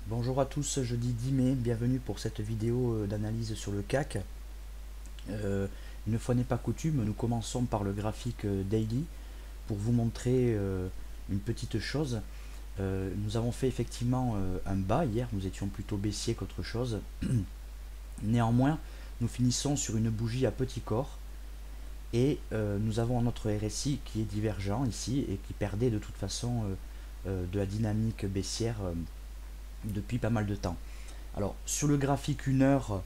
Bonjour à tous, jeudi 10 mai, bienvenue pour cette vidéo d'analyse sur le CAC. Une fois n'est pas coutume, nous commençons par le graphique daily pour vous montrer une petite chose. Nous avons fait effectivement un bas hier, nous étions plutôt baissier qu'autre chose. Néanmoins, nous finissons sur une bougie à petit corps et nous avons notre RSI qui est divergent ici et qui perdait de toute façon de la dynamique baissière depuis pas mal de temps. Alors sur le graphique 1 heure,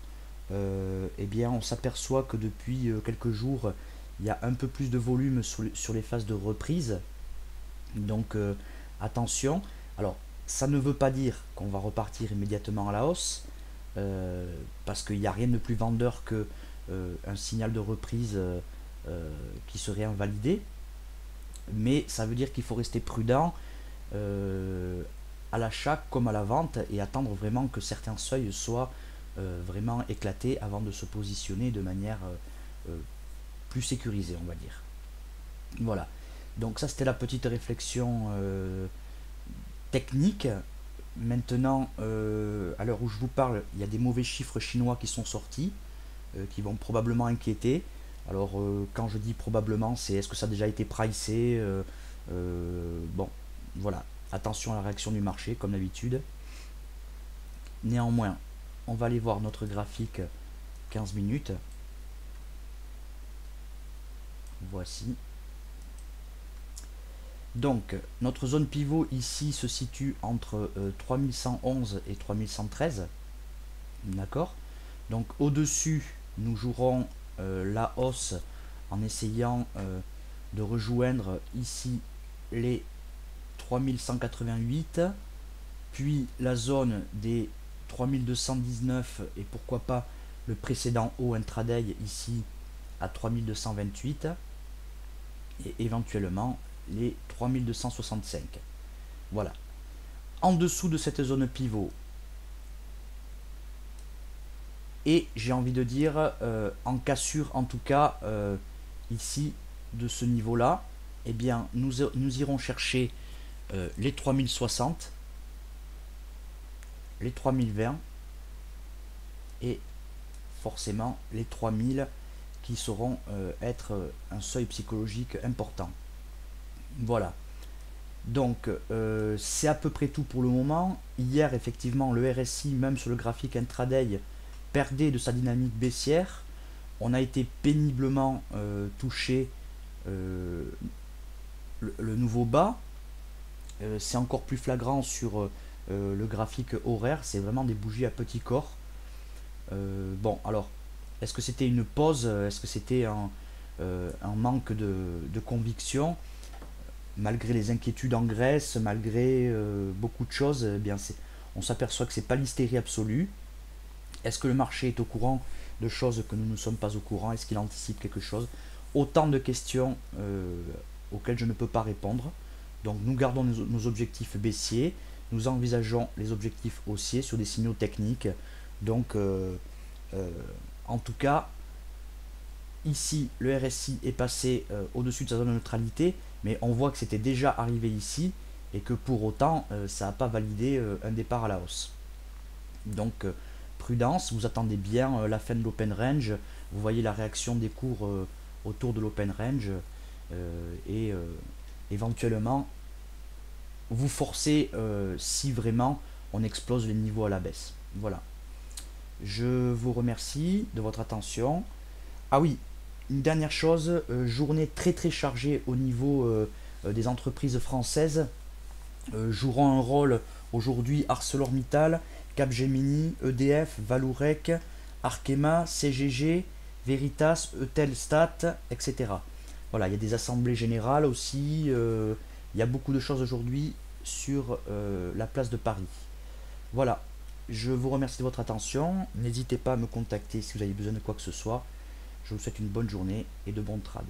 eh bien, on s'aperçoit que depuis quelques jours, il y a un peu plus de volume sur les phases de reprise. Donc attention. Alors ça ne veut pas dire qu'on va repartir immédiatement à la hausse, parce qu'il n'y a rien de plus vendeur que un signal de reprise qui serait invalidé. Mais ça veut dire qu'il faut rester prudent à l'achat comme à la vente et attendre vraiment que certains seuils soient vraiment éclatés avant de se positionner de manière plus sécurisée, on va dire. Voilà. Donc ça c'était la petite réflexion technique. Maintenant, à l'heure où je vous parle, il y a des mauvais chiffres chinois qui sont sortis, qui vont probablement inquiéter. Alors quand je dis probablement, c'est est-ce que ça a déjà été pricé bon, voilà. Attention à la réaction du marché, comme d'habitude. Néanmoins, on va aller voir notre graphique 15 minutes. Voici. Donc, notre zone pivot ici se situe entre 3111 et 3113. D'accord. Donc, au-dessus, nous jouerons la hausse en essayant de rejoindre ici les 3188, puis la zone des 3219 et pourquoi pas le précédent haut intraday ici à 3228 et éventuellement les 3265. Voilà. En dessous de cette zone pivot, et j'ai envie de dire en cassure en tout cas ici de ce niveau là, eh bien nous irons chercher les 3060, les 3020 et forcément les 3000 qui sauront être un seuil psychologique important. Voilà. Donc c'est à peu près tout pour le moment. Hier effectivement le RSI même sur le graphique intraday perdait de sa dynamique baissière. On a été péniblement touché le nouveau bas. C'est encore plus flagrant sur le graphique horaire. C'est vraiment des bougies à petit corps. Bon alors est-ce que c'était une pause? Est-ce que c'était un manque de conviction? Malgré les inquiétudes en Grèce, malgré beaucoup de choses, eh bien on s'aperçoit que c'est pas l'hystérie absolue. Est-ce que le marché est au courant de choses que nous ne sommes pas au courant? Est-ce qu'il anticipe quelque chose? Autant de questions auxquelles je ne peux pas répondre. Donc nous gardons nos objectifs baissiers, nous envisageons les objectifs haussiers sur des signaux techniques. Donc en tout cas, ici le RSI est passé au-dessus de sa zone de neutralité, mais on voit que c'était déjà arrivé ici et que pour autant ça n'a pas validé un départ à la hausse. Donc prudence, vous attendez bien la fin de l'open range, vous voyez la réaction des cours autour de l'open range et éventuellement vous forcez si vraiment on explose les niveaux à la baisse. Voilà. Je vous remercie de votre attention. Ah oui, une dernière chose, journée très très chargée au niveau des entreprises françaises. Joueront un rôle aujourd'hui ArcelorMittal, Capgemini, EDF, Vallourec, Arkema, CGG, Veritas, Eutelstat, etc. Voilà, il y a des assemblées générales aussi. Il y a beaucoup de choses aujourd'hui sur la place de Paris. Voilà, je vous remercie de votre attention. N'hésitez pas à me contacter si vous avez besoin de quoi que ce soit. Je vous souhaite une bonne journée et de bons trades.